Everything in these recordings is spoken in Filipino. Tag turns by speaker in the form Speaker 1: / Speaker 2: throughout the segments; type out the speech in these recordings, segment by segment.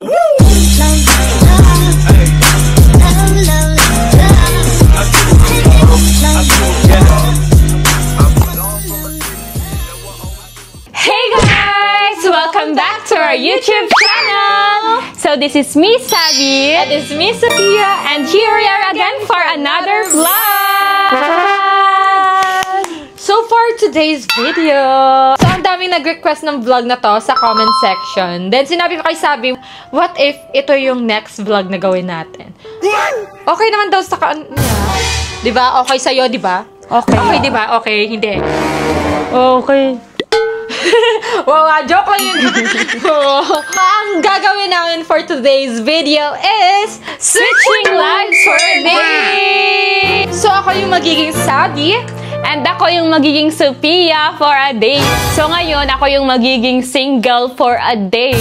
Speaker 1: Hey guys! Welcome back to our YouTube channel! So this is me, Sabi.
Speaker 2: And this is me, Sophia.
Speaker 1: And here we are again for another vlog!
Speaker 2: So for today's video, so ang daming nag-request ng vlog na to sa comment section. Then sinabi ko kay Sabi, what if ito yung next vlog na gawin natin? Okay naman daw sa niya. Diba? Okay sa'yo, diba?
Speaker 1: Okay.
Speaker 2: Okay, diba? Okay, hindi.
Speaker 1: Okay.
Speaker 2: Wow, joke lang yun. Ang gagawin namin for today's video is
Speaker 1: Switching lives for a day!
Speaker 2: So ako yung magiging Sabi.
Speaker 1: And ako yung magiging Sophia for a day. So ngayon, ako yung magiging single for a day.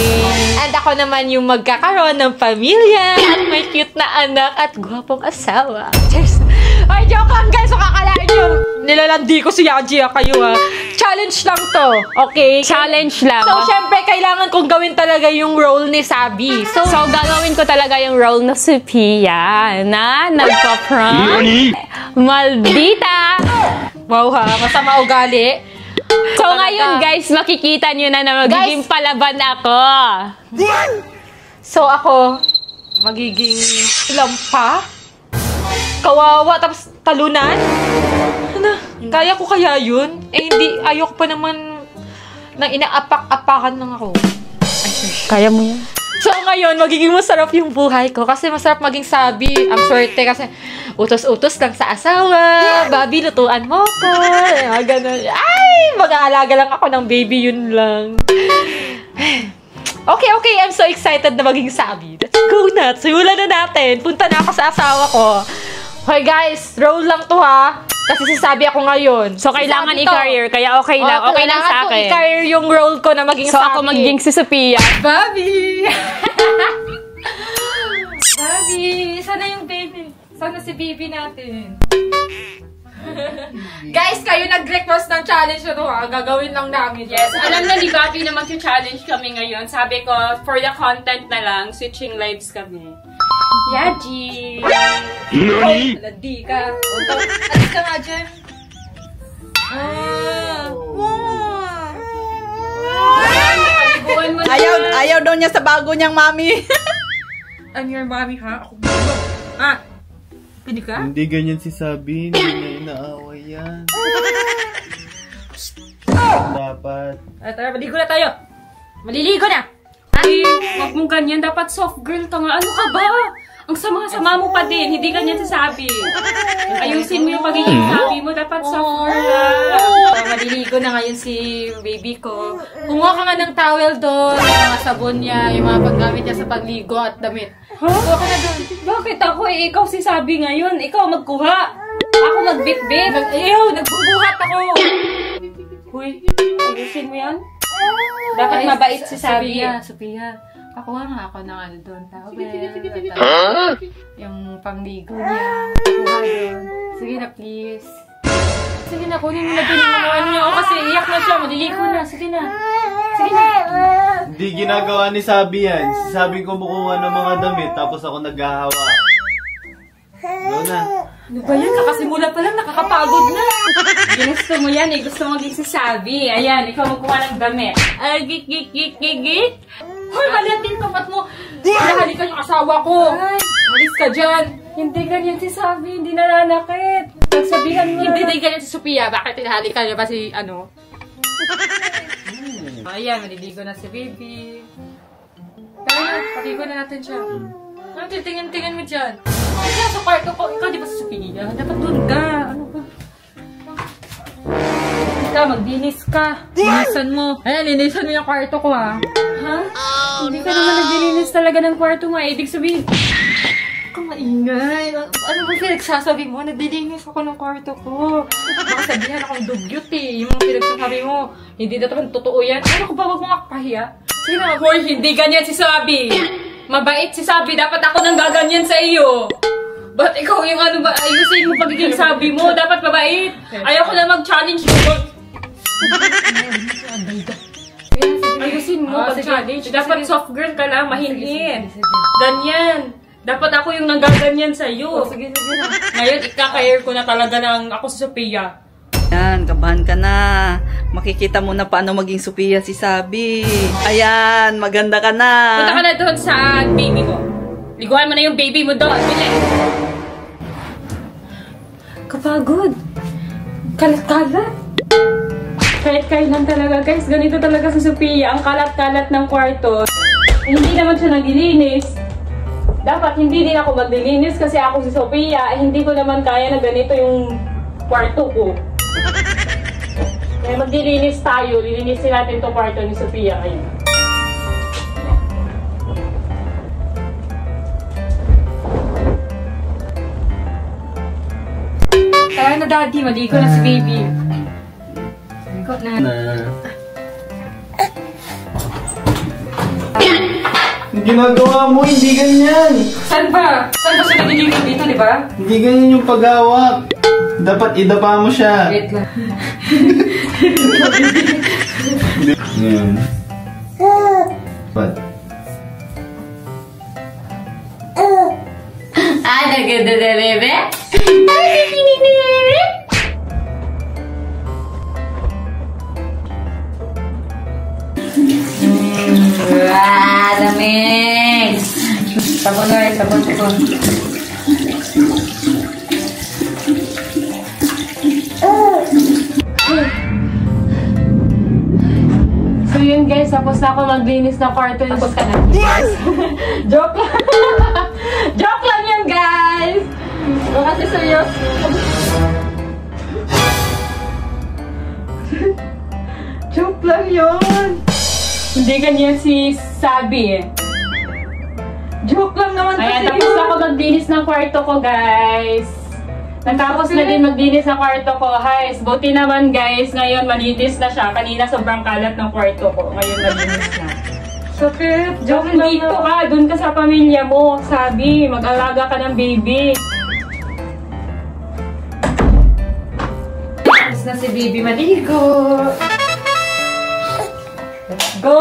Speaker 2: And ako naman yung magkakaroon ng pamilya at may cute na anak at gwapong asawa. Cheers! Ay, joke lang guys! So kakalain yung nilalandi ko si Yaji kayo ha. Challenge lang to, okay?
Speaker 1: Challenge lang.
Speaker 2: So, syempre, kailangan kong gawin talaga yung role ni Sabi.
Speaker 1: So gagawin ko talaga yung role na Sophia na nagpa-prank maldita.
Speaker 2: Wow ha, masama ugali.
Speaker 1: So ngayon guys, makikita nyo na magiging palaban ako.
Speaker 2: So ako, magiging lampa, kawawa, tapos talunan. Ano? Kaya ko kaya yun? Eh hindi, ayoko pa naman nang inaapak-apakan lang ako.
Speaker 1: Kaya mo yan.
Speaker 2: So ngayon, magiging masarap yung buhay ko kasi masarap maging Sabi. Ang swerte kasi utos-utos lang sa asawa. Babi, lutuan mo ko. Ganun. Ay, mag-aalaga lang ako ng baby, yun lang. Okay, I'm so excited na maging Sabi. Let's go na. Simulan na natin. Punta na ako sa asawa ko. Okay guys, roll lang to ha. Kasi sasabi ako ngayon.
Speaker 1: So kailangan i-career, kaya okay lang. Okay lang sa akin.
Speaker 2: Kailangan ko i-career yung role ko na maging
Speaker 1: So
Speaker 2: Sabi.
Speaker 1: ako magiging si Sophia.
Speaker 2: Babi! Babi! Sana yung baby. Sana si baby natin. Guys, kayo nag-request ng challenge na to ha. Gagawin lang namin.
Speaker 1: Yes, alam na ni Bobby na mag-challenge kami ngayon. Sabi ko, for the content na lang, switching lives kami. Yaji!
Speaker 2: Nani? Ladi ka. Alis ka nga dyan.
Speaker 3: Ayaw daw niya sa bago niyang mami.
Speaker 2: I'm your mommy, ha? Ako Pwede ka?
Speaker 4: Hindi ganyan si Sabi. Hindi niya inaaway yan. Dapat.
Speaker 2: Tara, maligo na tayo. Maliligo na.
Speaker 1: Ay, wag mong ganyan. Dapat soft girl ka nga. Ano ka ba? Ang sama-sama mo pa din. Hindi ganyan sasabi. Ayusin mo yung pagiging sabi mo. Dapat soft girl lang.
Speaker 2: Maliligo na ngayon si baby ko. Kumuha ka nga ng towel doon, yung mga sabon niya, yung mga paggamit niya sa pagligo at damit. Kumuha ka na doon.
Speaker 1: Bakit ako eh? Ikaw si Sabi ngayon. Ikaw magkuha. Ako magbitbit.
Speaker 2: Ayaw, nagbubuhat ako.
Speaker 1: Uy, ayusin mo yan? Dapat mabait si Sabi.
Speaker 2: Sophia. Pakuha nga ako ng ano doon, towel. Yung pangligo niya. Pakuha doon. Sige na, please. Sige na, kunin mo na din yung ano niya. O kasi iyak na siya, maliligo na. Sige na. Sige na.
Speaker 4: Hindi ginagawa ni Sabi yan. Si Sabi kumukuha ng mga damit, tapos ako naghahawa. Go na.
Speaker 1: Ano ba yan? Kakasimula pa lang, nakakapagod na. Ginusto mo yan eh. Gusto mo maging si Sabi. Ayan, ikaw magkuha ng damit. Ay, gik.
Speaker 2: Hoy, mali din tapat mo. Nahalikan yung asawa ko. Malis ka dyan.
Speaker 1: Hindi ganyan si Sabi. Hindi nananakit. Nagsabihan mo
Speaker 2: Hindi
Speaker 1: na.
Speaker 2: din ganyan si Sophia. Bakit tinahalikan niya ba si ano? Ayan, maliligo na si baby. Tara na, pakigo na natin siya. Ano, titingin-tingin mo dyan. Ikaw sa kwarto ko. Ikaw di ba si Sophia? Dapat doon ka. Ano ba? Ikaw, magdinis ka. Linisan mo. Ayan, linisan mo yung kwarto ko ha.
Speaker 1: Ha? Hindi ka naman naglilinis talaga ng kwarto nga. Ibig sabihin,
Speaker 2: Kung maingay. Ano ba pinagsasabi mo? Naglilinis ako ng kwarto ko. Baka sabihan akong dugyot eh. Yung mga pinagsasabi mo. Hindi na naman totoo yan. Ano ko ba? Huwag mo kapahiya. Sige na,
Speaker 1: hoy, hindi ganyan si Sabi. Mabait si Sabi. Dapat ako nang gaganyan sa iyo. Ba't ikaw yung ano ba? Ayusin mo pagiging Sabi mo. Dapat mabait. Ayaw ko na mag-challenge mo.
Speaker 2: Sige,
Speaker 1: Ayusin mo pag-challenge. Dapat soft girl ka lang, mahinhin. Ganyan. Dapat ako yung nagaganyan sa'yo.
Speaker 2: Sige.
Speaker 1: Ngayon, ikaka-air ko na talaga ng ako si Sophia.
Speaker 3: Yan, kabahan ka na. Makikita mo na paano maging Sophia si Sabi. Ayan, maganda ka na.
Speaker 1: Punta ka na doon sa baby mo. Liguan mo na yung baby mo doon. Bilis. Kapagod. Kalat-kalat. Kahit lang talaga, guys. Ganito talaga si Sophia. Ang kalat-kalat ng kwarto. Hindi naman siya naglilinis. Dapat hindi din ako maglilinis kasi ako si Sophia. Hindi ko naman kaya na ganito yung kwarto ko. Kaya maglilinis tayo. Lilinisin natin itong kwarto ni Sophia ngayon. Kaya na daddy, maligo na si baby. Maligo na.
Speaker 4: Yung ginagawa mo, hindi ganyan.
Speaker 1: Saan ba? Saan ba siya naliligo dito, di ba?
Speaker 4: Hindi ganyan yung paghawak. Dapat idapa mo siya.
Speaker 1: Wait lang.
Speaker 4: Ngayon. Ba't?
Speaker 1: Naganda na, bebe? Lamig! Sabon na, sabon. So yun guys, tapos na ako maglinis ng kwarto. Tapos ka na. Joke lang. Joke lang yun guys. Kasi seryoso. Joke lang yun. Hindi ganyan si Sabi eh. Joke lang naman kasi. Ayan, tapos ako maglinis ng kwarto ko guys. Natapos na din maglinis ng kwarto ko. Guys, buti naman guys. Ngayon malinis na siya. Kanina sobrang kalat ng kwarto ko. Ngayon malinis na. Sakit. Joke lang dito ka. Doon ka sa pamilya mo. Sabi, mag-alaga ka ng baby. Tapos na si baby maligo. Let's go!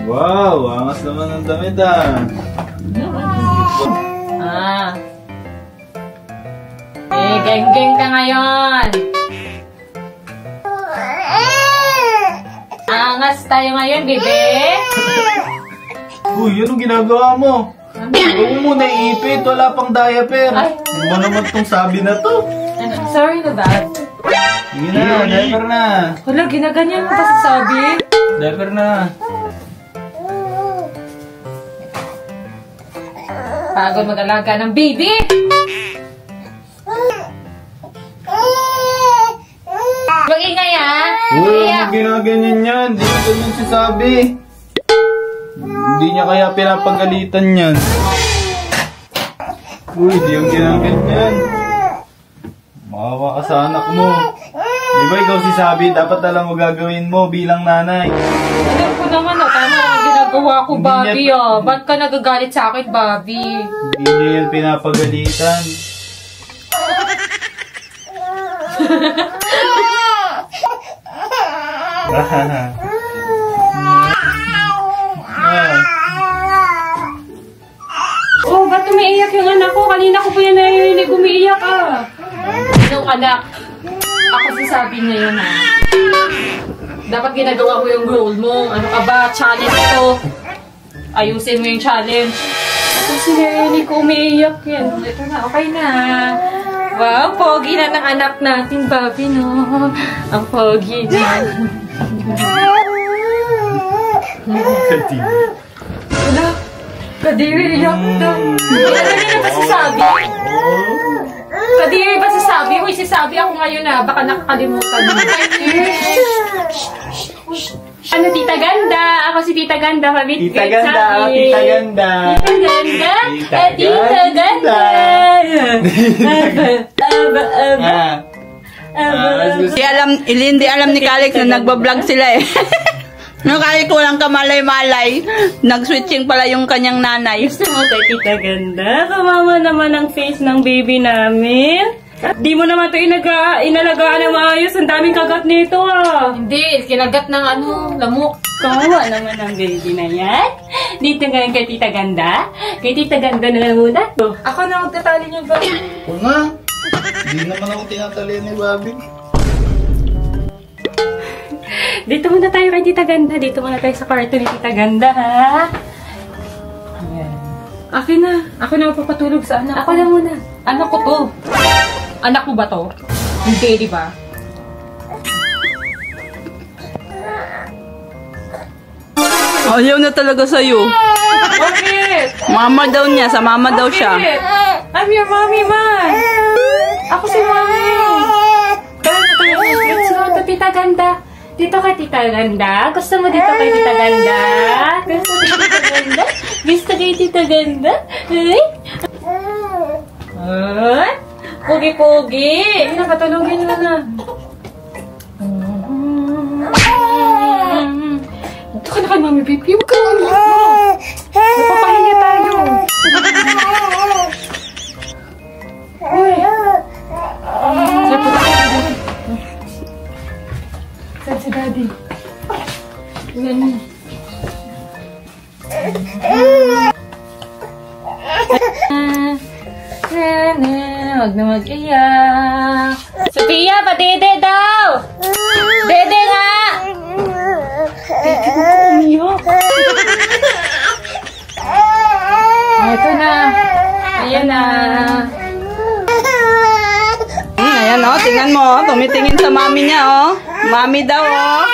Speaker 4: Wow, angas naman ng damit ah.
Speaker 1: Geng-geng ka ngayon. Angas tayo ngayon, bebe.
Speaker 4: Uy, anong ginagawa mo? Huwag mo muna iipit, wala pang diaper. Ano ba naman tong Sabi na to?
Speaker 1: Sorry na ba?
Speaker 4: Sige na, diaper na.
Speaker 1: Wala, ginaganyan mo pa sa Sabi.
Speaker 4: Diaper na.
Speaker 1: Pagod mag-alaga ng baby. Mag-ingay ah.
Speaker 4: Uy, ano ginaganyan yan? Di na ganyan si Sabi. Hindi niya kaya pinapagalitan yan. Uy, di yung ginaganyan. Makawa ka sa anak mo. Di ba ikaw si Sabi, dapat alam mo gagawin mo bilang nanay.
Speaker 1: Alam ko naman tama ang ginagawa ko, Bobby Ba't ka nagagalit sa akin, Bobby?
Speaker 4: Hindi niya yan pinapagalitan.
Speaker 1: Oh, ba't umiiyak yung anak ko? Kanina ko pa yan narinig umiiyak ah. Anong anak? Ako si Sabi ngayon ha. Dapat ginagawa mo yung role mo. Ano ka ba? Challenge ito. Ayusin mo yung challenge. Kasi narinig ko umiiyak yan. Ito na, okay na. Wow, pogi na ng anak natin, Bobby, no? Ang pogi niya. Wala. Kadiri, iyak daw. Kadiri ba si Sabi? Kadiri ba si Sabi? Uy, si Sabi ako ngayon na. Baka nakakalimutan mo. Ano, Tita Ganda? Ako si Tita Ganda.
Speaker 4: Tita Ganda, Tita Ganda.
Speaker 1: Tita Ganda. Tita Ganda.
Speaker 3: Hindi alam ni Kalik na nagbablog sila eh. No, Kalik walang kamalay-malay. Nag-switching pala yung kanyang nanay.
Speaker 1: Gusto mo kay Tita Ganda? Kawawa naman ang face ng baby namin. Di mo naman ito inalagaan ng maayos. Ang daming kagat nito ah.
Speaker 2: Hindi, kinagat ng lamok.
Speaker 1: Kawawa naman ang baby na yan. Dito nga kay Tita Ganda. Kay Tita Ganda na lang muna.
Speaker 2: Ako na magtatali niyo ba?
Speaker 4: Oo nga. Hindi naman ako tinatali ni Bobby.
Speaker 1: Dito muna tayo kay Tita Ganda. Dito muna tayo sa kwarto ni Tita Ganda, ha? Ayan.
Speaker 2: Akin na. Ako na magpapatulog sa anak
Speaker 1: Ako na muna.
Speaker 2: Anak ko to. Anak mo ba to? Hindi, di ba?
Speaker 3: Ayaw na talaga sa'yo.
Speaker 1: Bakit?
Speaker 3: Mama daw niya, sa mama daw siya.
Speaker 1: Bakit? I'm your mommy, man. Ako si mommy. Let's go to Tita Ganda. Dito ka, Tita Ganda. Gusto mo dito kay Tita Ganda? Gusto kay Tita Ganda? Gusto kay Tita Ganda? Ay? Ay? Pugi-pugi.
Speaker 2: Hindi na, patulogin mo na.
Speaker 1: Ito ka na kay Mami Baby. Huwag ka na umiyak. Napapahinga tayo. Uy. Saan si Daddy? Yan. Huwag na mag-iyak. Sophia, patide daw! Dede nga! Dede ko umiyak. Ito na. Ayan na.
Speaker 3: Ayan o, tingnan mo. Tumitingin sa mami niya o. Mami daw o.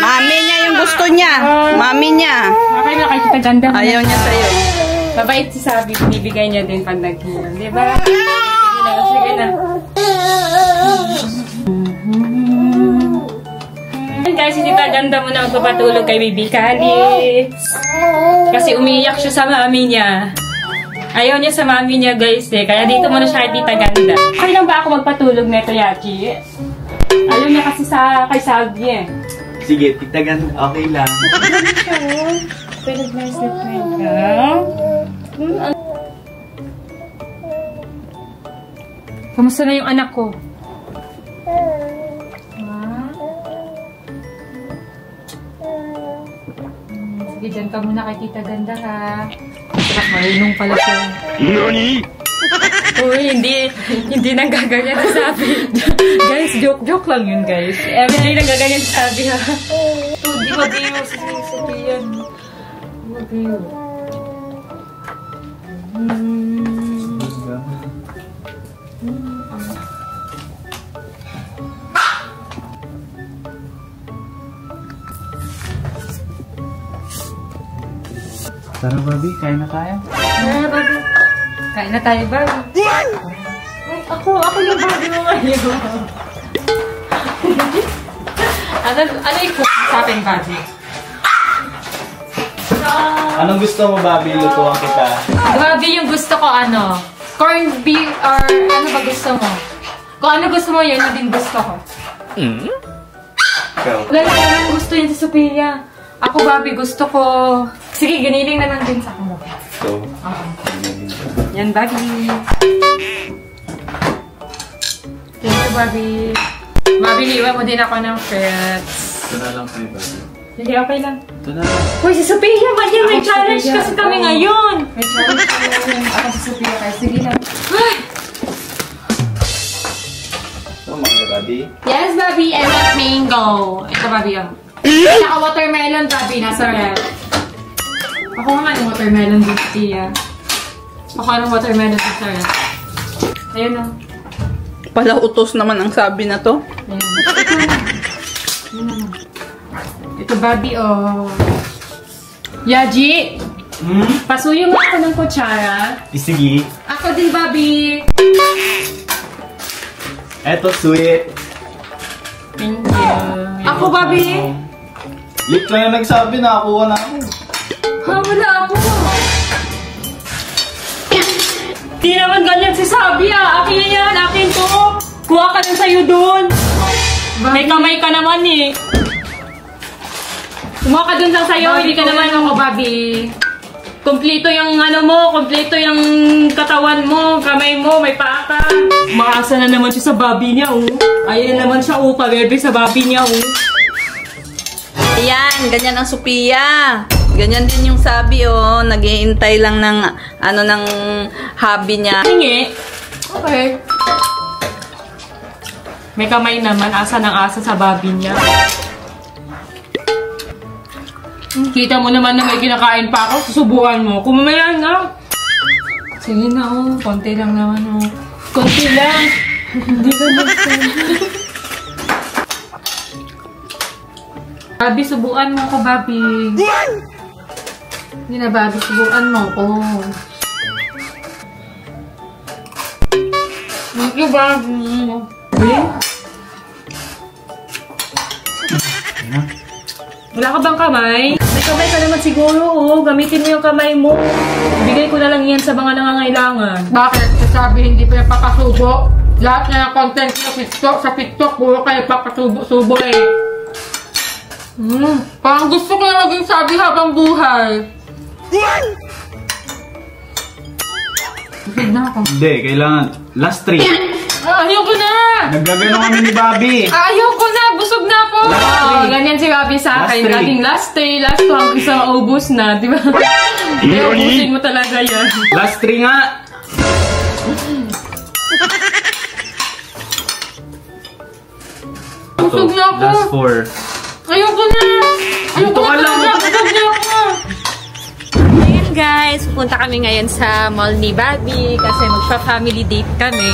Speaker 3: Mami niya yung gusto niya. Mami niya.
Speaker 1: Okay na kay Tita Ganda.
Speaker 3: Ayaw niya sa'yo.
Speaker 1: Mabait si Sabi. Binibigay niya din pag naghilang. Diba? Sige na. Sige na. Guys, si Tita Ganda muna magpapatulog kay Baby Calix. Kasi umiiyak siya sa mami niya. Ayaw niya sa mami niya, guys, eh. Kaya dito muna siya kay Tita Ganda. Okay lang ba ako magpatulog neto, Yaki? Ayaw niya kasi kay Sabi, eh.
Speaker 4: Sige, Tita Ganda, okay lang.
Speaker 1: Pero nice sleep na.
Speaker 2: Kamusta na yung anak ko? Sige, dyan ka muna kay Tita Ganda, ha? Marunong pala siya.
Speaker 4: Nani?
Speaker 1: Uy, hindi nang gaganyan si Sabi. Guys, joke lang yun, guys. Hindi nang gaganyan si Sabi, ha? Di ba biyo si Sophia? Di ba biyo?
Speaker 4: Tara, Bobby, kain na tayo.
Speaker 2: Kain na tayo, Barbie.
Speaker 1: Ay, ako yung Barbie mo ngayon.
Speaker 2: Ano i-cook sa akin, Barbie?
Speaker 4: Anong gusto mo, Bobby? Lutuan kita.
Speaker 2: Barbie, yung gusto ko corned beef or ano ba gusto mo? Kung ano gusto mo, yun din gusto ko.
Speaker 4: Ikaw.
Speaker 2: Wala lang gusto yun si Sophia. Ako, Barbie, gusto ko... Sige, giniling na lang din sa akin.
Speaker 4: So,
Speaker 2: Yan, Barbie. Thank you, Barbie. Barbie, liwan mo din ako ng fruits.
Speaker 4: ito na lang kayo, Bobby.
Speaker 2: Hindi, okay lang.
Speaker 4: Ito na lang.
Speaker 1: Uy, si Sophia, may challenge
Speaker 2: Sophia.
Speaker 1: kasi kami ngayon.
Speaker 2: May challenge ko ngayon. Ako si Sophia kayo. Sige lang.
Speaker 4: Ito, mga Bobby.
Speaker 2: Yes, Barbie. I want mango. Ito, Barbie, yung. Saka watermelon, Barbie. Nasa red. Ako nga ng watermelon din, Tia. Ako ng watermelon din sa red. Ayun na.
Speaker 3: Pala utos naman ang sabi na to.
Speaker 2: Ayun. Ito, Barbie, oh. Yaji! Pasuyo mo ako ng kutsara.
Speaker 4: Sige.
Speaker 2: Ako din, Barbie.
Speaker 4: Eto, sweet.
Speaker 2: Thank you. Ako, Barbie.
Speaker 4: Lip lang na nagsabi, nakakuha na ako.
Speaker 2: Ha, wala ako.
Speaker 1: Di naman ganyan si Sabi, ah. Akin yan, akin to. Kuha ka na sa'yo dun. May kamay ka naman, eh. Kumuha ka dun lang sa'yo, hindi ka naman
Speaker 2: ako, Barbie.
Speaker 1: Kumpleto yung ano mo, kumpleto yung katawan mo, kamay mo, may paa ka. Maasa na naman siya sa Bobby niya, oh. Ayan na naman siya, oh, pabebe sa Bobby niya, oh.
Speaker 3: Ayan, ganyan ang Sophia. Ganyan din yung Sabi, oh. Naghihintay lang ng, ano, ng hobby niya.
Speaker 1: Hingi. Okay. May kamay naman, asa ng asa sa Bobby niya. Kita mo naman na may kinakain pa ako, susubukan mo. Kumamaya nga. Sige na, oh. Konti lang naman, oh. Konti lang. Hindi ka magsabi. Bobby, subukan mo ko, Bobby. Hindi na, Bobby, subukan mo ko. Thank you, Bobby. Wala ka bang kamay? May kamay ka naman siguro, oh. Gamitin mo yung kamay mo. Bigay ko na lang yan sa mga nangangailangan.
Speaker 2: Bakit? Sasabi hindi pa napakasubo? Lahat na ng content sa TikTok, puro kayo papasubo-subo eh. Parang gusto ko na maging Sabi habang buhay. Busog na ako.
Speaker 4: Hindi, kailangan. Last 3.
Speaker 2: Ayoko na!
Speaker 4: Naggagano kami ni Bobby.
Speaker 2: Ayoko na! Busog na ako!
Speaker 1: Oh, ganyan si Bobby sa akin.
Speaker 4: Last 3.
Speaker 1: Laging last 3, last 2, hanggang sa maubos na, di ba? Kaya ubusin mo talaga yan.
Speaker 4: Last 3 nga.
Speaker 2: Busog na ako!
Speaker 4: Last 4.
Speaker 2: Ayoko na! Ayoko
Speaker 4: Ito ka
Speaker 2: na
Speaker 4: lang.
Speaker 2: talaga! Busog na ako!
Speaker 1: Ayan guys, pupunta kami ngayon sa mall ni Bobby kasi magpa-family date kami.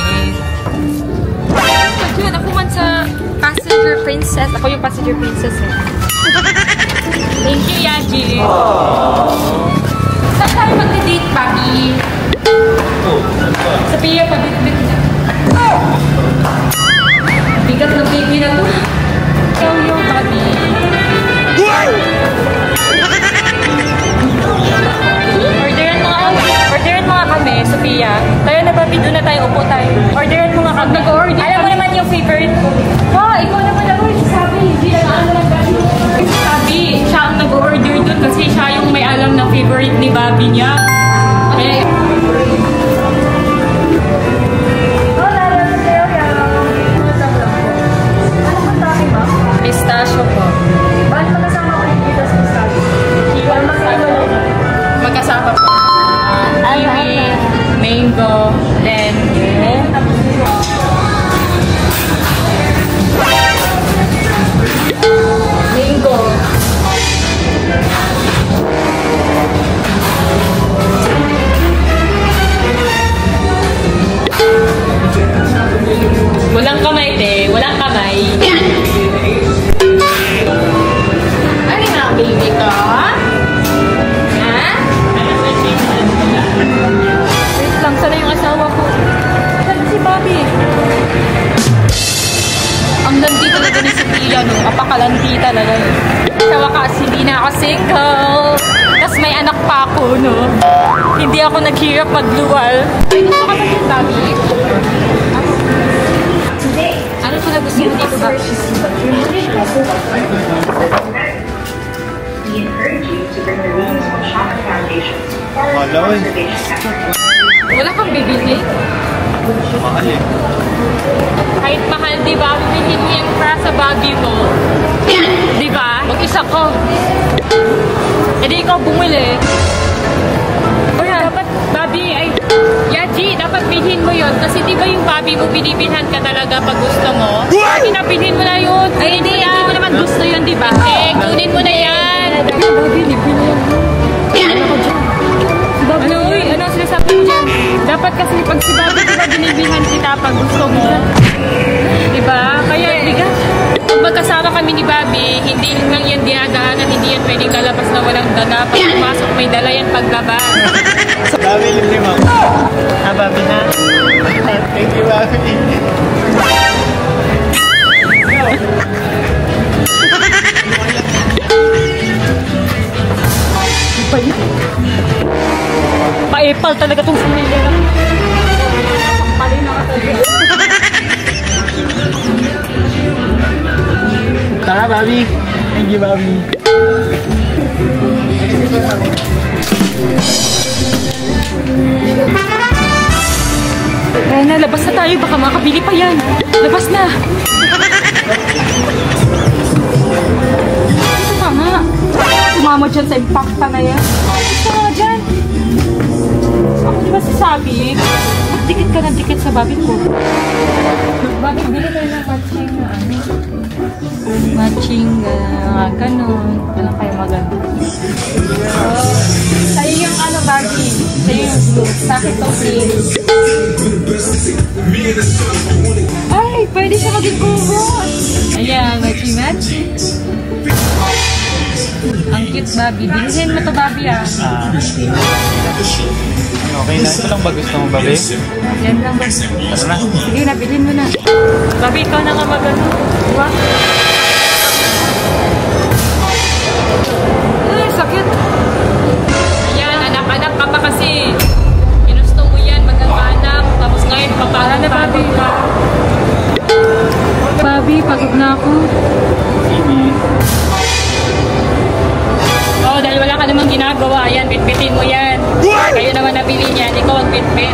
Speaker 1: Yun, ako man sa passenger princess. Ako yung passenger princess eh. Thank you, Yaji. Saan tayo mag-date, Bobby? Sa Pia, pabit-bit na. Bigat ng baby na to. Ikaw yung Bobby. Orderan mo nga kami, Sophia. Tayo na Bobby, doon na tayo, upo tayo. Orderan mo nga kami. Nag-order. Alam mo naman yung favorite ko. Wow, ikaw naman ako, si Sabi. Hindi na alam naman Bobby. Si Sabi, siya ang nag-order doon kasi siya yung may alam na favorite ni Bobby niya. Okay. Pistachio po. Bakit magkasama ko yung dito sa pistachio? Magkasama po. Kiwi, mango, then mango. Walang kamay, te. Walang kamay. Ano nga, baby ko? Lang sana yung asawa ko. Saan si Bobby? Ang landi talaga ni Sophia, no? Apakalandi talaga. Sa wakas, hindi na ako single. Tapos may anak pa ako, no? Hindi ako naghirap magluwal. Ay, gusto ka ba yung Bobby? Ano ko na gusto mo dito, Bobby?
Speaker 5: We encourage you to bring the readings from Shopper Foundation or
Speaker 4: Wala eh.
Speaker 1: Wala kang bibili?
Speaker 4: Mahal eh.
Speaker 1: Kahit mahal, di ba? Bibilhin mo yung para sa Bobby mo. Di ba? Mag-isa ko. E di ikaw bumili. Dapat, Bobby, ay... Yaji, dapat bilhin mo yun. Kasi di ba yung Bobby mo, binibilhan ka talaga pag gusto mo? Pinabilhin mo na yun. Ay, hindi mo naman gusto yun, di ba? Eh, kunin mo na yan. Bobby, libre na yan. Ano ko dyan? Ano, uy, ano sinasabi mo dyan? Dapat kasi pag si Bobby, diba binibilhan kita pag gusto mo? Diba? Kaya, bigat. Pag magkasama kami ni Bobby, hindi lang yan dinadaanan, hindi yan pwedeng lalabas na walang dala. Pag pumasok, may dala yan paglabas.
Speaker 4: Bobby, libre mo. Bobby na. Thank you, Bobby. Pa-epal talaga itong sinila. Pali na ka talaga. Tara, Bobby. Thank you, Bobby.
Speaker 1: Kaya na, labas na tayo. Baka makabili pa yan. Labas na. Ito ka nga. Sumama dyan sa impacta na yan. Ito nga dyan. Ako di ba sasabi? Dikit ka ng dikit sa babit ko. Babit, bili tayo ng matching na ano. Matching, ganun. Ano kayo maganda? Sa'yo yung ano, Barbie. Sa'yo yung blue. Sa akin itong pink. Ay, pwede siya maging kubot. Ayan, matching-matching. Ang cute, Barbie. Bilhin mo to, Barbie, ah.
Speaker 4: Okay na. Ito lang ba gusto mo, Babi?
Speaker 1: Yan lang ba?
Speaker 4: Tara na.
Speaker 1: Sige na, bilhin mo na. Barbie, ikaw na nga magano. Diba? Ay, sakit. Ayan, anak-anak ka pa kasi. Ginusto mo yan, magkakaanak. Tapos ngayon, papara na, Barbie. Barbie, pagod na ako.
Speaker 4: Sige.
Speaker 1: Oo, dahil wala ka namang ginagawa. Yan, bitbitin mo yan. Kayo naman nabili niyan, ikaw ang bitbit.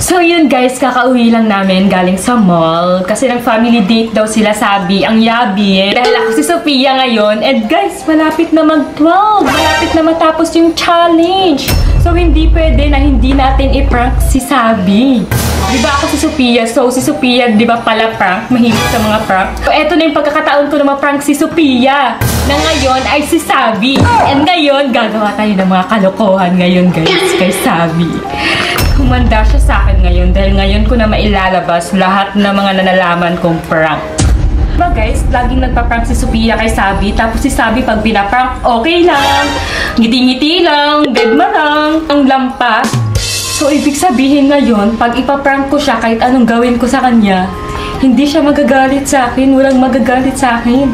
Speaker 1: So yun guys, kakauwi lang namin galing sa mall. Kasi ng family date daw sila, sabi, ang yabi. Dahil ako si Sophia ngayon. And guys, malapit na mag-12. Malapit na matapos yung challenge. So hindi pwede na hindi natin i-prank si Sabi. Diba ako si Sophia? So si Sophia, diba pala prank? Mahilig sa mga prank. So eto na yung pagkakataon ko na ma-prank si Sophia. Na ngayon ay si Sabi. And ngayon, gagawa tayo ng mga kalokohan ngayon guys kay Sabi. Humanda siya sa akin ngayon dahil ngayon ko na mailalabas lahat ng mga nanalaman kong prank. Diba guys, laging nagpa-prank si Sophia kay Sabi. Tapos si Sabi pag pinaprank, okay lang. Ngiti-ngiti lang, bedma lang, ang lampas. So, ibig sabihin ngayon, pag ipaprank ko siya, kahit anong gawin ko sa kanya, hindi siya magagalit sa akin, walang magagalit sa akin.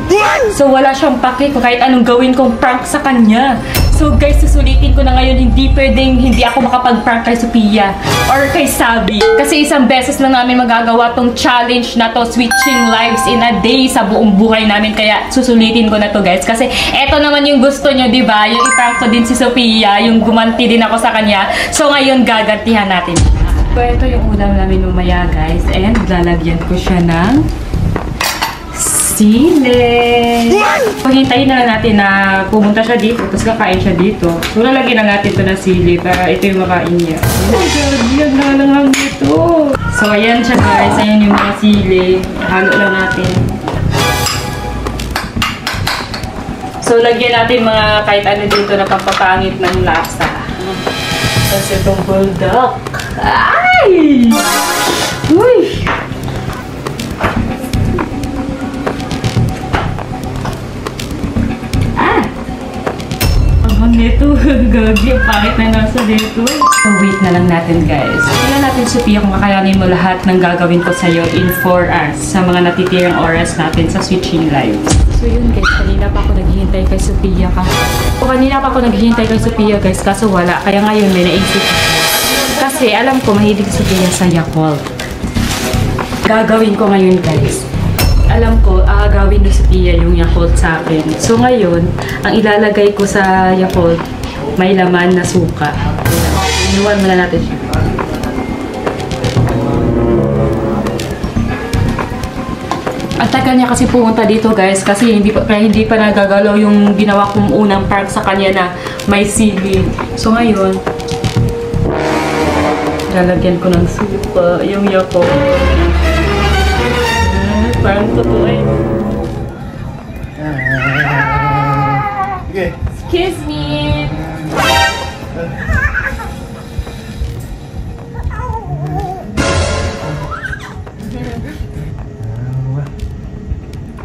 Speaker 1: So, wala siyang pake kung kahit anong gawin kong prank sa kanya. So, guys, susulitin ko na ngayon, hindi pwedeng hindi ako makapag-prank kay Sophia or kay Sabi. Kasi isang beses lang namin magagawa tong challenge na to, switching lives in a day sa buong buhay namin. Kaya, susulitin ko na to, guys. Kasi, eto naman yung gusto nyo, diba? Yung i-prank ko din si Sophia, yung gumanti din ako sa kanya. So, ngayon, gagantihan natin siya. So, ito yung ulam namin umaya, guys. And, lalagyan ko siya ng sili. Paghintayin na lang natin na pumunta siya dito, tapos kakain siya dito. So, lalagyan na natin ito ng sili para ito yung makain niya. Oh my God, yan na lang dito. So, ayan siya, guys. Ayan yung mga sili. Halo lang natin. So, lagyan natin mga kahit ano dito na pampapangit ng lasa. Tapos itong bulldog. Ay! Uy! Nito, gagi, pangit na nasa dito. So, wait na lang natin, guys. Tingnan natin, Sophia, kung kakayanin mo lahat ng gagawin ko sa'yo in 4 hours sa mga natitirang oras natin sa switching lives. So, yun, guys. Kanina pa ako naghihintay kay Sophia. Kanina pa ako naghihintay kay Sophia, guys, kaso wala. Kaya ngayon, may naisip ako. Kasi, alam ko, mahilig Sophia sa Yakult. Gagawin ko ngayon, guys. Alam ko, aagawin ni Sophia yung Yakult sa akin. So ngayon, ang ilalagay ko sa Yakult, may laman na suka. Inuwan muna natin siya. At tagal niya kasi pumunta dito, guys, kasi hindi pa nagagalaw yung ginawa kong unang prank sa kanya na may sili. So ngayon, lalagyan ko ng suka yung Yakult. Parang totoo eh.
Speaker 4: Okay.
Speaker 1: Excuse me.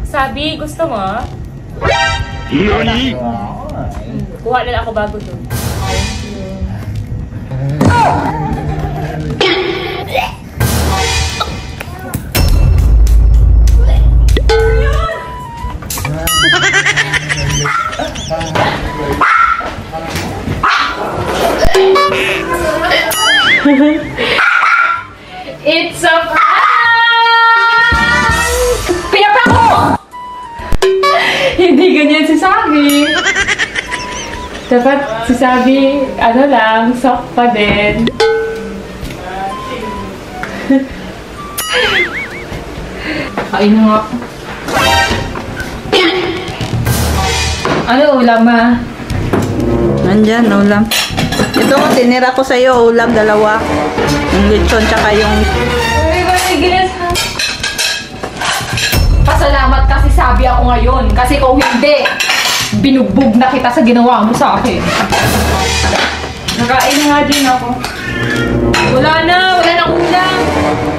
Speaker 1: Sabi, gusto mo?
Speaker 4: Nani?
Speaker 1: Kuha na ako bago doon. It's a prank! Pinaprank ko! Hindi ganyan si Sabi. Dapat si Sabi, ano lang, soft pa din. Kain na nga. Ano ulam, ma?
Speaker 3: Nandyan, ulam. Ito, tinira ko sa'yo, ulam, dalawa. Yung lechon, tsaka yung...
Speaker 1: Uy, Matigas. Pasalamat kasi Sabi ako ngayon. Kasi kung hindi, binugbog na kita sa ginawa mo sa akin. Nakain na nga din ako. Wala na ulam.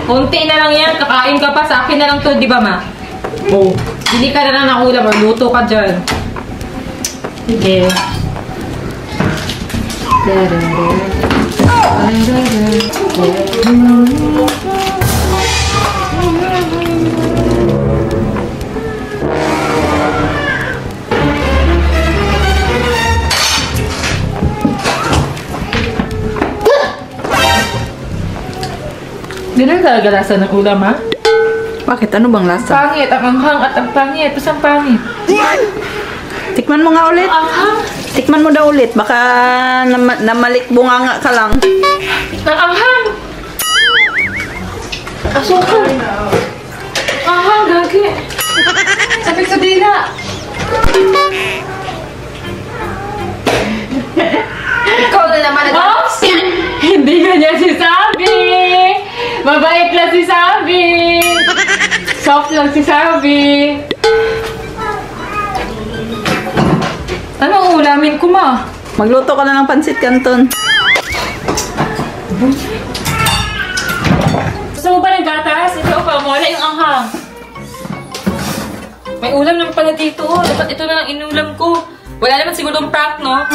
Speaker 1: Kunti na lang yan, kakain ka pa. Sa akin na lang to, di ba, ma? Oo. Bili ka na lang ng ulam or luto ka dyan. Sige. Hindi na talaga lasa ng ulam, ha?
Speaker 3: Bakit? Ano bang lasa?
Speaker 1: Pangit, ang anghang at ang pangit. Tapos ang pangit.
Speaker 3: Tikman mo nga ulit.
Speaker 1: Anghang?
Speaker 3: Tikman mo daw ulit. Baka namalikbunganga ka lang.
Speaker 1: Ang anghang! Asukal! Anghang, gagi! Sakit sa dila! Ikaw na naman nag-aas! Hindi ganyan si Sabi! Mabait lang si Sabi! Soft lang si Sabi! Anong ulamin ko, ma?
Speaker 3: Magluto ka na ng pansit canton.
Speaker 1: Gusto mo ba ng gatas? Ito pa, wala yung anghang. May ulam naman pala dito. Dapat ito na lang inulam ko. Wala naman siguro yung prank, no?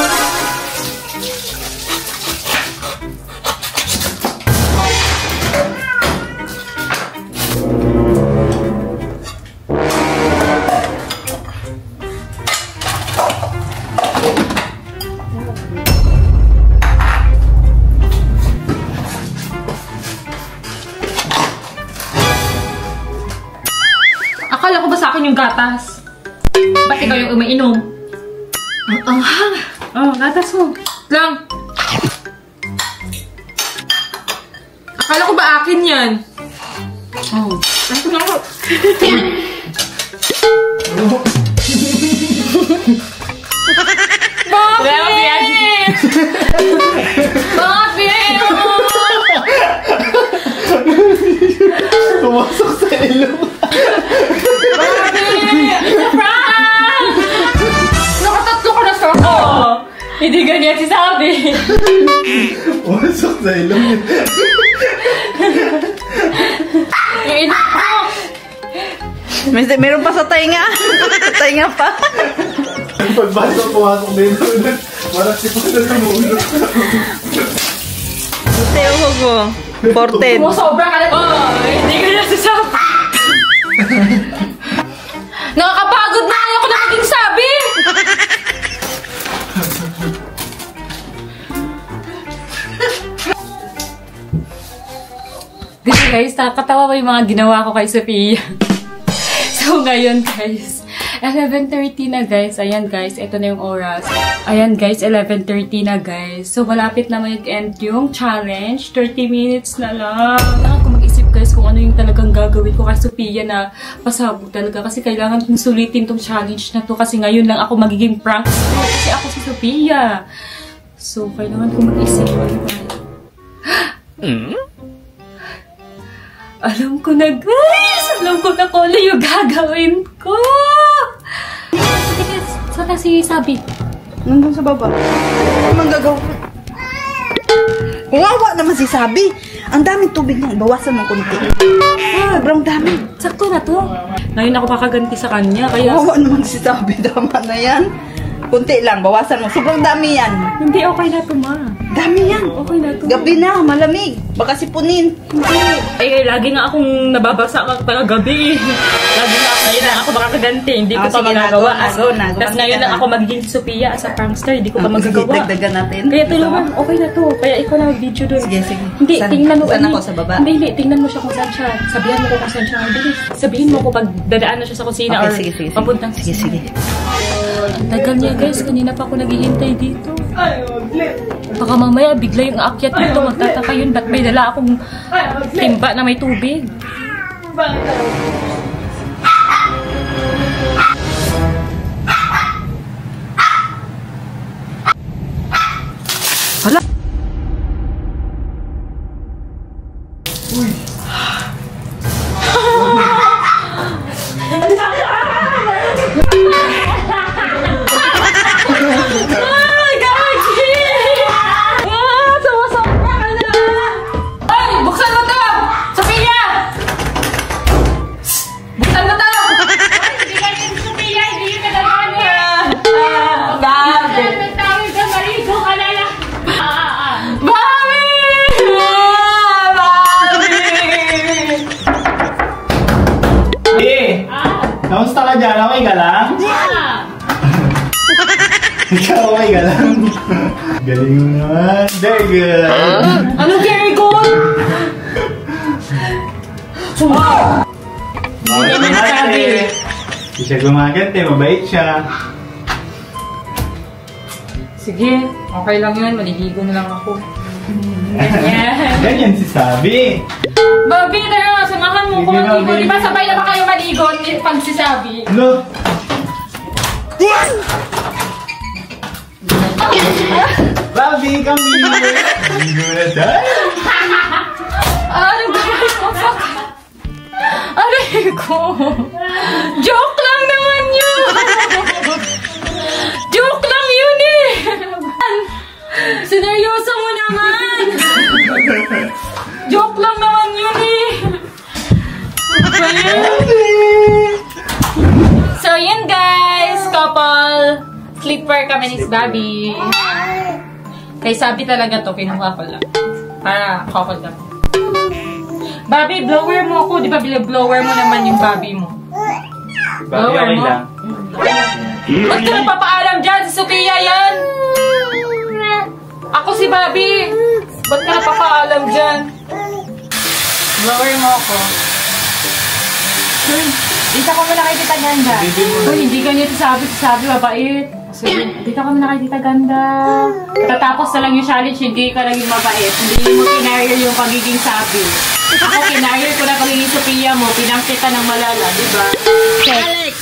Speaker 1: Akala ko ba sa akin yung gatas? Ba't ikaw yung umiinom? Ang anghang! Oh, gatas mo. Lang. Akala ko ba akin yan? Oh, ito na ako. Bakit? Bakit?
Speaker 4: Pumasok sa ilong.
Speaker 1: Nakatatlo ka na sa ako. Hindi ganyan si Sabi.
Speaker 4: Pumasok sa ilong yun.
Speaker 1: Yung ina ko.
Speaker 3: Meron pa sa tainga. Sa tainga pa.
Speaker 4: Pagbasa pumasok din ulit. Parang sipo na tumulo.
Speaker 3: Ito yung hugo. 14.
Speaker 1: Sobra ka na. Hindi ganyan si Sabi. Nakakapagod na! Ayoko na maging Sabi! Dito guys, nakakatawa ba yung mga ginawa ko kay Sophia? So ngayon guys, 11:30 na guys. Ayan guys, ito na yung oras. Ayan guys, 11:30 na guys. So malapit na mag-end yung challenge. 30 minutes na lang. Kailangan ko mag-isip guys kung ano yung talagang gagawin ko kay Sophia na pasabog talaga. Kasi kailangan kong sulitin tong challenge na to. Kasi ngayon lang ako magiging prank. Kasi ako si Sophia. So kailangan ko mag-isip. Alam ko na guys! Alam ko na kung ano yung gagawin ko! Saan si Sabi?
Speaker 3: Nandun sa baba. Ano mang gagawin? Wawa naman si Sabi. Ang daming tubig niya. Bawasan ng konti. Sobrang dami.
Speaker 1: Sakto na to. Ngayon ako kakaganti sa kanya. Kaya
Speaker 3: Wawa naman si Sabi. Tama na yan. Kunti lang. Bawasan mo. Sobrang dami yan.
Speaker 1: hindi okay na to, ma.
Speaker 3: Dami yan.
Speaker 1: Okay na to.
Speaker 3: Gabi na. Malamig. Baka sipunin.
Speaker 1: Eh, lagi nga akong nababasa kagabi. Lagi nga ako ngayon lang ako makakaganti. Hindi ko pa
Speaker 3: sige,
Speaker 1: magagawa.
Speaker 3: nago.
Speaker 1: Tapos ngayon lang ako magiging Sophia as a prankster. Hindi ko pa
Speaker 3: Sige,
Speaker 1: magagawa.
Speaker 3: dagdagan natin.
Speaker 1: Kaya tulungan, okay na to. Kaya ikaw na video doon.
Speaker 3: Sige, sige.
Speaker 1: Hindi, tingnan mo.
Speaker 3: Saan ako sa baba?
Speaker 1: Hindi, tingnan mo siya kung saan siya. Sabihan mo kung saan siya. Bilis. Sabihin mo kung pag dadaan na siya sa kusina
Speaker 3: Okay,
Speaker 1: or
Speaker 3: sige.
Speaker 1: papuntang
Speaker 3: Sige.
Speaker 2: Tagal niya guys, kanina pa ako naghihintay dito. Baka mamaya bigla yung aakyat nito, magtataka yun, ba't may dala akong timba na may tubig?
Speaker 3: Hala!
Speaker 4: Kamusta ka dyan? Okay ka lang? Ikaw okay ka lang? Galing mo naman. Very good.
Speaker 2: Ano very good? Sumaw!
Speaker 4: Hindi naman nasabi. Hindi siya gumagante. Mabait siya.
Speaker 2: Sige, okay lang yun. Maliligo na lang ako. Ganyan.
Speaker 4: Ganyan si Sabi.
Speaker 2: Bobby, tara, samahan mo ko maligo. Di ba sabay na ba kayo maligo pag sisabi?
Speaker 4: No. Bobby, come here. Ligo na tayo.
Speaker 2: Ano ba yun? Aray ko. Joke lang naman yun. Joke lang yun eh. Sineryoso mo naman. Joke lang naman yun eh. So yun guys, couple sleeper kami ni Bobby. Kay Sabi talaga to, kinuha ko lang. Para couple lang. Bobby, blower mo ako. Di ba blower mo naman yung Bobby mo?
Speaker 4: Bobby, okay
Speaker 2: mo?
Speaker 4: lang.
Speaker 2: Ba't ka nagpapaalam dyan? Si Sophia yan! Ako si Bobby! Ba't ka nagpapaalam dyan? Blower mo ako. Dito ko muna kay Tita Ganda. Uy, hindi ganito sabi mabait. Dito ka muna kay Tita Ganda. Tatapos na lang yung challenge, hindi ka naging mabait. Hindi mo kinarrier yung pagiging Sabi. Ako, kinarrier ko na pagiging Sophia mo. Pinangkita ng malala, di ba?
Speaker 3: Alex!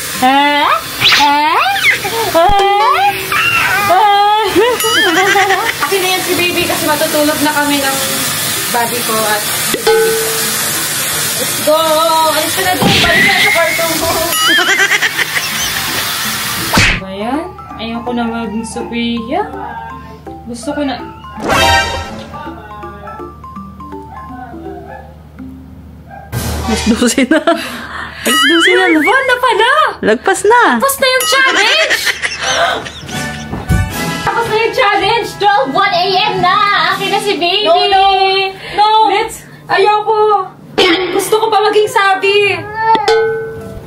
Speaker 2: Akin na yan si baby kasi matutulog na kami ng Bobby ko at let's go! Alis ka na doon! Balik na sa kwarto mo! Ba yan? Ayaw ko na maging Sophia. Gusto ko na...
Speaker 3: Alas 12 na. Alas 12 na.
Speaker 2: Laban na pala!
Speaker 3: Lagpas na.
Speaker 2: Tapos na yung challenge! Tapos na yung challenge! 12:01 AM na! Akin na si baby! No! Ayoko! Gusto ko pa maging Sabi!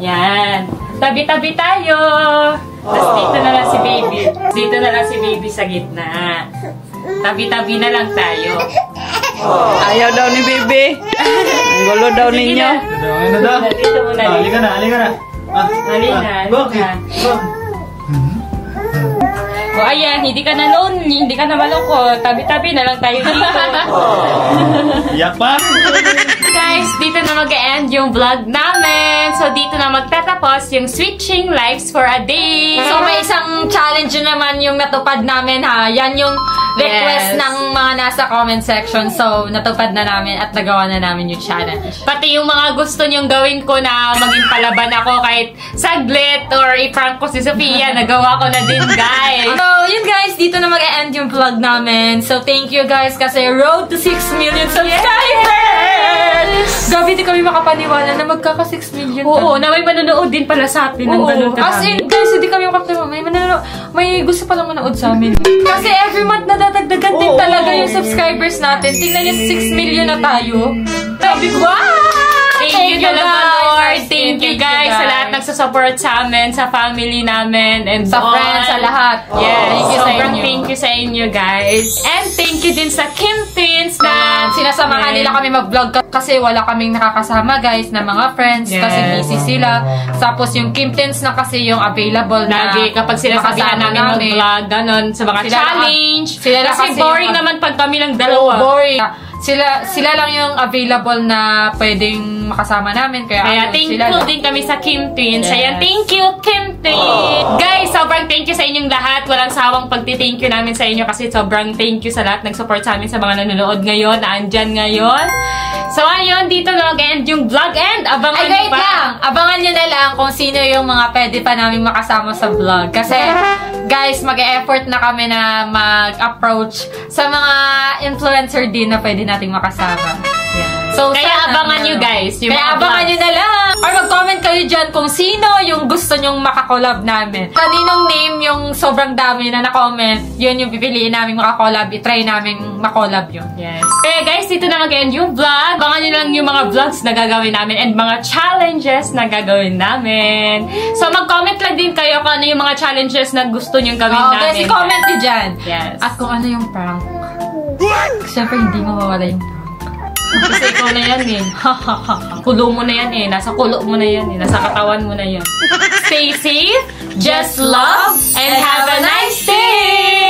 Speaker 2: Yan! Tabi-tabi tayo! Tapos dito na lang si baby. Dito na lang si baby sa gitna. Tabi-tabi na lang tayo.
Speaker 3: Ayaw daw ni Bibi. Ang gulo daw ninyo.
Speaker 4: Okay na daw.
Speaker 2: Dito muna.
Speaker 4: Halika na, halika na.
Speaker 2: Halika.
Speaker 4: Bakit?
Speaker 2: O ayan, hindi ka na lonely, hindi ka na malungkot. Tabi-tabi na lang tayo dito.
Speaker 4: Iyak pa?
Speaker 2: Guys, dito na mag-end yung vlog namin. So, dito na magtatapos yung switching lives for a day. So, may isang challenge naman yung natupad namin ha. Yan yung request ng mga nasa comment section. So, natupad na namin at nagawa na namin yung challenge. Pati yung mga gusto nyong gawin ko na maging palaban ako kahit saglit or i-prank ko si Sophia, nagawa ko na din, guys. So, yun guys, dito na mag-end yung vlog namin. So, thank you guys kasi road to 6 million subscribers! Gabi, di kami makapaniwala na magkaka 6 million. Oo, na may manonood din pala sa atin. Oo, as in, guys, hindi kami makapaniwala. May gusto palang manood sa amin. Kasi every month nadadagdagan din talaga yung subscribers natin. Tingnan nyo, 6 million na tayo. Sabi ko, wow! Thank you, Lord!
Speaker 1: heart, thank you guys sa lahat nagsusupport sa amin, sa family namin, and
Speaker 2: sa friends, sa lahat.
Speaker 1: Yes, sobrang thank you sa inyo guys. And thank you din sa Kim Tins na
Speaker 2: sinasamahan nila kami mag-vlog kasi wala kaming nakakasama guys na mga friends kasi busy sila. Tapos yung Kim Tins na kasi yung available na
Speaker 1: lagi kapag sila sabihan namin mag-vlog, ganon, sa mga challenge. Kasi boring naman pag kami lang dalawa.
Speaker 2: Boring. Sila lang yung available na pwedeng makasama namin. Kaya
Speaker 1: thankful din kami sa Kim Twins. Ayan, thank you, Kim Twins! Guys, sobrang thank you sa inyong lahat. Walang sawang pagti-thank you namin sa inyo kasi sobrang thank you sa lahat nag-support sa amin sa mga nanonood ngayon, na andyan ngayon. So, ayun, dito na mag-end yung vlog and abangan nyo pa.
Speaker 2: Lang, abangan nyo na lang kung sino yung mga pwede pa namin makasama sa vlog. Kasi, guys, mag-e-effort na kami na mag-approach sa mga influencer din na pwede nating makasama. So,
Speaker 1: kaya abangan nyo guys.
Speaker 2: Kaya abangan nyo na lang. Or mag-comment kayo dyan kung sino yung gusto nyong makakollab namin. Kaninong name yung sobrang dami na na-comment, yun yung pipiliin namin makakollab. I-try namin makollab yun.
Speaker 1: Yes. Kaya guys, dito na mag-end yung vlog. Abangan nyo lang yung mga vlogs na gagawin namin and mga challenges na gagawin namin. So, mag-comment lang din kayo kung ano yung mga challenges na gusto nyong gawin namin.
Speaker 2: Guys, i-comment nyo dyan.
Speaker 1: Yes.
Speaker 2: At kung ano yung prank. Siyempre, hindi mawawala yung prank.
Speaker 1: Kasi ikaw na yan eh. Kulo mo na yan eh. Nasa kulo mo na yan eh. Nasa katawan mo na yan. Stay safe, just love, and have a nice day!